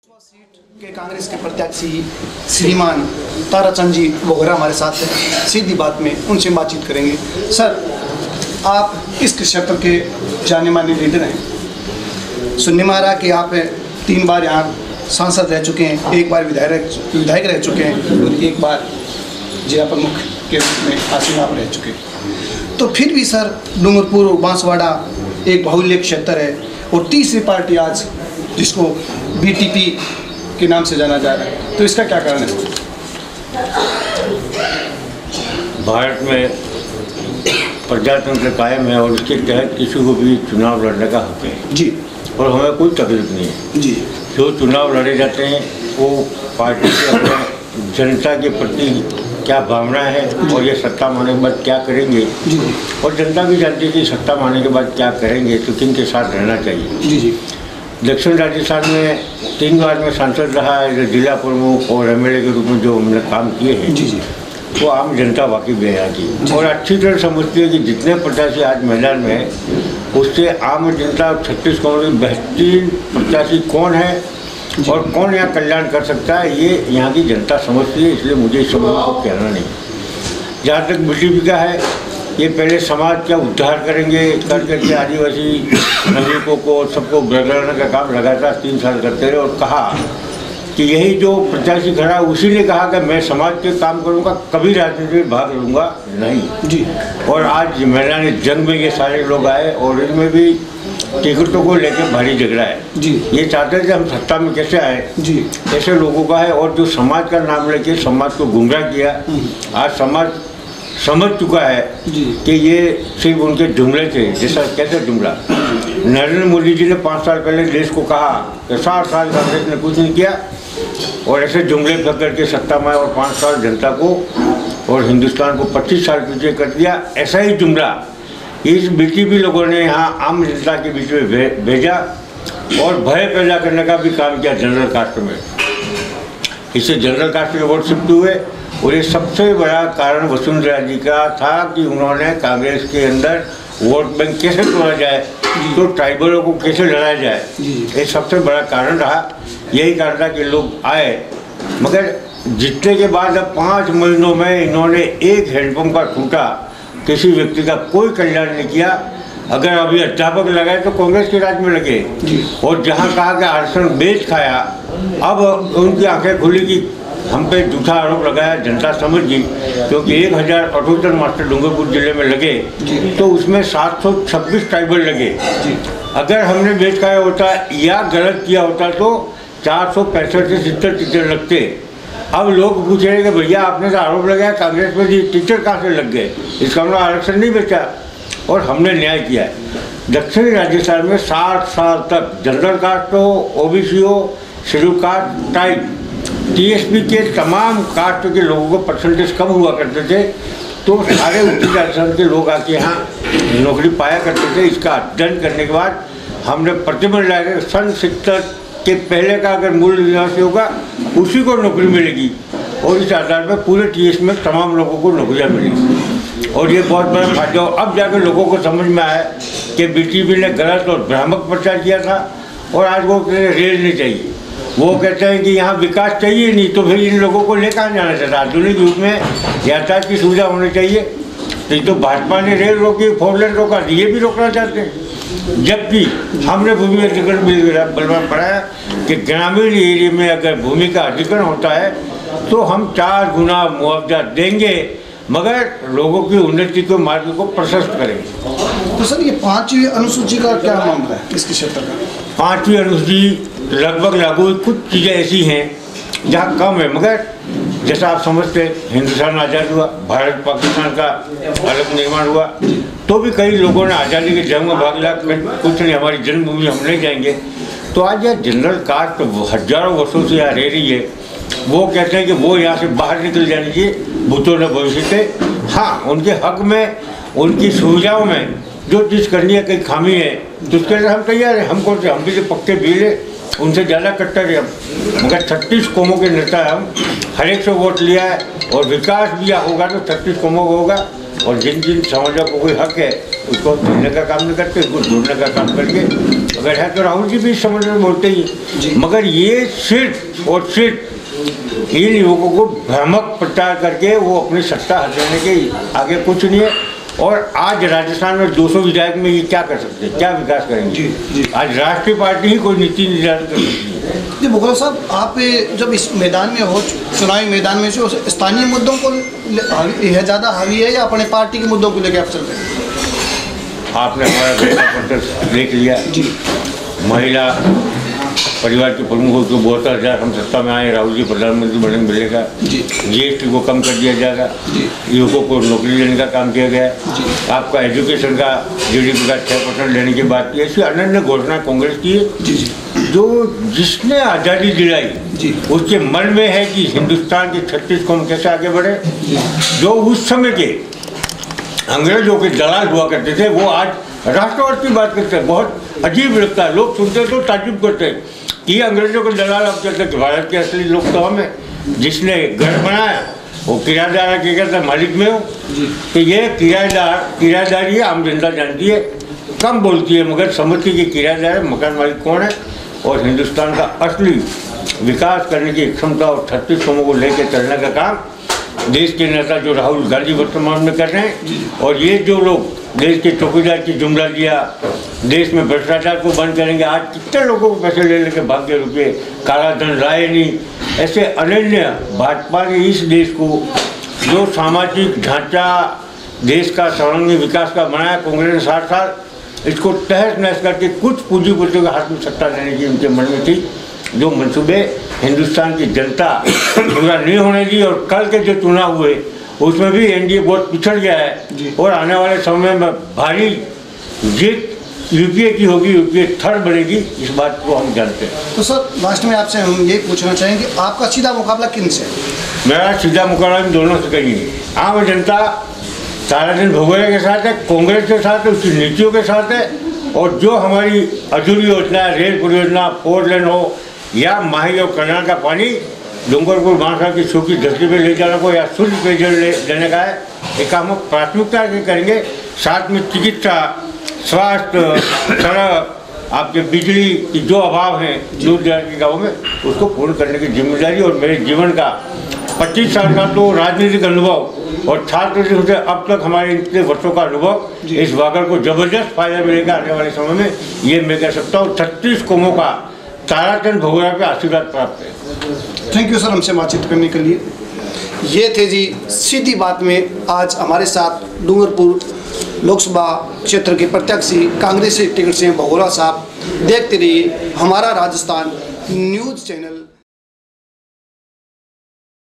Seat के कांग्रेस के प्रत्याशी श्रीमान ताराचंद जी वगैरह हमारे साथ हैं। सीधी बात में उनसे बातचीत करेंगे। सर, आप इस क्षेत्र के जाने माने लीडर हैं। सुनने में आ रहा कि आप 3 बार यहाँ सांसद रह चुके हैं, 1 बार विधायक रह चुके हैं और 1 बार जिला प्रमुख के रूप में आसीन आप रह चुके हैं। तो फिर भी सर, डूंगरपुर बांसवाड़ा एक बाहुल्य क्षेत्र है और तीसरी पार्टी आज जिसको बीटीपी के नाम से जाना जा रहा है, तो इसका क्या कारण है? भारत में प्रजातंत्र कायम है और उसके तहत किसी को भी चुनाव लड़ने का हक है जी, और हमें कोई तकलीफ नहीं है जी। जो चुनाव लड़े जाते हैं वो पार्टी के अपने जनता के प्रति क्या भावना है और ये सत्ता मारने के बाद क्या करेंगे जी, और जनता भी जानती है कि सत्ता मारने के बाद क्या करेंगे, तो किन के साथ रहना चाहिए। जी जी। दक्षिण राजस्थान में 3 बार में सांसद रहा है, जिला प्रमुख और एमएलए के रूप में जो हमने काम किए हैं जी जी, वो आम जनता वाकई यहाँ की और अच्छी तरह समझती है कि जितने प्रत्याशी आज मैदान में हैं उससे आम जनता छत्तीसगढ़ में बेहतरीन प्रत्याशी कौन है और कौन यहाँ कल्याण कर सकता है, ये यहाँ की जनता समझती है। इसलिए मुझे इस समय को कहना नहीं। जहाँ तक बीटीपी का है, ये पहले समाज का उद्धार करेंगे कर करके आदिवासी नागरिकों को सबको बदलाने का काम लगातार 3 साल करते रहे और कहा कि यही जो प्रत्याशी खड़ा उसी ने कहा कि मैं समाज के काम करूंगा, कभी राजनीति में भाग लूँगा नहीं जी। और आज मैदान जंग में ये सारे लोग आए और इनमें भी टिकटों को लेकर भारी झगड़ा है जी। ये चाहते थे हम सत्ता में कैसे आए जी, ऐसे लोगों का है। और जो समाज का नाम लेके समाज को गुमराह किया, आज समाज समझ चुका है कि ये सिर्फ उनके जुमले थे। जैसा कैसे जुमला, नरेंद्र मोदी जी ने 5 साल पहले देश को कहा कि 60 साल कांग्रेस ने कुछ नहीं किया और ऐसे जुमले पकड़ के सत्ता में आए और 5 साल जनता को और हिंदुस्तान को 25 साल पीछे कर दिया। ऐसा ही जुमला इस बीटीपी लोगों ने यहाँ आम जनता के बीच में भेजा और भय पैदा करने का भी काम किया जनरल कास्ट में। इससे जनरल कास्ट के वोट शिफ्ट हुए और ये सबसे बड़ा कारण वसुंधरा जी का था कि उन्होंने कांग्रेस के अंदर वोट बैंक कैसे तोड़ा जाए, तो ट्राइबलों को कैसे लड़ाया जाए, ये सबसे बड़ा कारण रहा। यही कारण था कि लोग आए, मगर जीतने के बाद अब 5 महीनों में इन्होंने एक हैंडपम्प का टूटा किसी व्यक्ति का कोई कल्याण नहीं किया। अगर अभी अध्यापक लगाए तो कांग्रेस के राज में लगे और जहाँ कहा कि आरक्षण बेच खाया, अब उनकी आंखें खुली कि हम पे झूठा आरोप लगाया। जनता समझ गई क्योंकि 1078 मास्टर डूंगरपुर जिले में लगे तो उसमें 726 ट्राइबल लगे। अगर हमने बेच खाया होता या गलत किया होता तो 465 से 70 टीचर लगते। अब लोग पूछ रहे हैं कि भैया आपने तो आरोप लगाया कांग्रेस में, टीचर कहाँ से लग गए, इसका मतलब आरक्षण नहीं बेचा और हमने न्याय किया है। दक्षिणी राजस्थान में 60 साल तक जनरल कास्ट हो, ओबीसी हो, शेड्यूल कास्ट, टाइप, टीएसपी के तमाम कास्ट के लोगों को परसेंटेज कम हुआ करते थे, तो सारे उत्तरी राजस्थान के लोग आके यहाँ नौकरी पाया करते थे। इसका अध्ययन करने के बाद हमने प्रतिबंध लगाया सन 70 के पहले का अगर मूल निवासी होगा उसी को नौकरी मिलेगी और इस आधार पर पूरे टीएस में तमाम लोगों को नौकरियाँ मिलेंगी और ये बहुत बड़ा फायदा हो। अब जाकर लोगों को समझ में आया कि बीटीपी ने गलत और भ्रामक प्रचार किया था और आज वो रेल नहीं चाहिए। वो कहते हैं कि यहाँ विकास चाहिए नहीं, तो फिर इन लोगों को लेकर जाना चाहता। आधुनिक युग में यातायात की सुविधा होनी चाहिए, तो भाजपा ने रेल रोकी, 4 लेन रोका, ये भी रोकना चाहते हैं। जबकि हमने भूमि अधिग्रहण बिल बढ़ाया कि ग्रामीण एरिया में अगर भूमि का अधिग्रहण होता है तो हम 4 गुना मुआवजा देंगे, मगर लोगों की उन्नति के मार्ग को प्रशस्त करेंगे। तो सर, ये 5वीं अनुसूची का क्या मामला है इसके क्षेत्र का? 5वीं अनुसूची लगभग लागू, कुछ चीज़ें ऐसी हैं जहाँ कम है, मगर जैसा आप समझते हैं हिंदुस्तान आज़ाद हुआ, भारत पाकिस्तान का अलग निर्माण हुआ, तो भी कई लोगों ने आज़ादी के जंग में भाग लिया। कुछ नहीं, हमारी जन्मभूमि हम नहीं जाएंगे। तो आज यह जनरल कास्ट हजारों वर्षों से यहाँ रह रही है, वो कहते हैं कि वो यहाँ से बाहर निकल जानी चाहिए भूतों ने भविष्य से। हाँ, उनके हक में, उनकी सुविधाओं में जो चीज़ करनी है, कहीं खामी है तो उसके लिए हम तैयार हैं। हमको हम भी जो पक्के बिल है उनसे ज़्यादा कट्टर है हम, मगर 36 कौमों के नेता है हम, हर एक से वोट लिया है और विकास भी होगा तो 36 कौमों का होगा और जिन जिन समाजों को कोई हक है उसको जोड़ने का काम नहीं करते, उसको जोड़ने का काम करके अगर है तो राहुल जी भी इस समझ में बोलते ही। मगर ये सिर्फ और सिर्फ इन युवकों को भ्रामक प्रचार करके वो अपनी सत्ता हटाने के आगे कुछ नहीं है। और आज राजस्थान में 200 विधायक में ये क्या कर सकते हैं, क्या विकास करेंगे? आज राष्ट्रीय पार्टी ही कोई नीति निर्धारण कर सकती है। जी बोगरा साहब, आप जब इस मैदान में हो, चुनावी मैदान में से स्थानीय मुद्दों को यह ज़्यादा हावी है या अपने पार्टी के मुद्दों को लेकर आप चल रहे हैं? आपने हमारा घोषणा देख लिया जी। महिला परिवार के प्रमुखों को 72,000 हम सत्ता में आए, राहुल जी प्रधानमंत्री बनने मिलेगा। GST को कम कर दिया जाएगा, युवकों को नौकरी देने का काम किया गया है। आपका एजुकेशन का GDP का 6% लेने की बात की। ऐसी अनन्य घोषणा कांग्रेस की है। जो जिसने आज़ादी दिलाई उसके मन में है कि हिंदुस्तान के 36 कौम कैसे आगे बढ़े। जो उस समय के अंग्रेजों के दलाल हुआ करते थे वो आज राष्ट्रवाद की बात करते हैं। बहुत अजीब लगता है, लोग सुनते तो ताजुब करते हैं कि अंग्रेजों के दलाल अब कहते कि भारत के असली लोग तो हमें, जिसने घर बनाया वो किराएदार के कहते मालिक में हो। तो ये किराएदारी आम जनता जानती है, कम बोलती है, मगर समझती है कि किराएदार मकान मालिक कौन है। और हिंदुस्तान का असली विकास करने की क्षमता और 36 कौमों को लेकर चलने का काम देश के नेता जो राहुल गांधी वर्तमान में कर रहे हैं। और ये जो लोग देश के चौकीदार की जुमला दिया, देश में भ्रष्टाचार को बंद करेंगे, आज कितने लोगों को पैसे ले लेके भाग गए, रुपये काला धन लाए नहीं। ऐसे अनन्य भाजपा ने इस देश को जो सामाजिक ढांचा देश का सर्वांगीण विकास का बनाया कांग्रेस ने 60 साल, इसको तहस नहस करके कुछ पूंजीपतियों के हाथ में सत्ता देने की उनके मन में थी। जो मंसूबे हिंदुस्तान की जनता पूरा नहीं होने दी। और कल के जो चुनाव हुए उसमें भी NDA बहुत पिछड़ गया है और आने वाले समय में भारी जीत UPA की होगी, UPA थर्ड बढ़ेगी, इस बात को हम जानते हैं। तो सर लास्ट में आपसे हम ये पूछना चाहेंगे, आपका सीधा मुकाबला किन से? मेरा सीधा मुकाबला इन दोनों से कहीं नहीं। आम जनता ताराचंद भगोरिया के साथ है, कांग्रेस के साथ है, उसकी नीतियों के साथ है। और जो हमारी अधूरी योजना, रेल परियोजना, 4 लेन हो या माही और कल्याण का पानी डूंगरपुर बांसा की सूखी धरती पे ले जाने को या शुद्ध पेयजल देने का है, ये काम हम प्राथमिकता के करेंगे। साथ में चिकित्सा, स्वास्थ्य, सड़क, आपके बिजली की जो अभाव है दूर दराज के गाँव में, उसको पूर्ण करने की जिम्मेदारी। और मेरे जीवन का 25 साल का तो राजनीतिक अनुभव और छात्र से अब तक हमारे इतने वर्षों का अनुभव, इस वागर को जबरदस्त फायदा मिलेगा आने वाले समय में, ये मैं कह सकता हूँ। 36 कौमों का ताराचंद भगोरिया पे आशीर्वाद प्राप्त है। थैंक यू सर हमसे बातचीत करने के लिए। ये थे जी सीधी बात में आज हमारे साथ डूंगरपुर लोकसभा क्षेत्र के प्रत्याशी कांग्रेस टिकट से भगोरिया साहब। देखते रहिए हमारा राजस्थान न्यूज़ चैनल।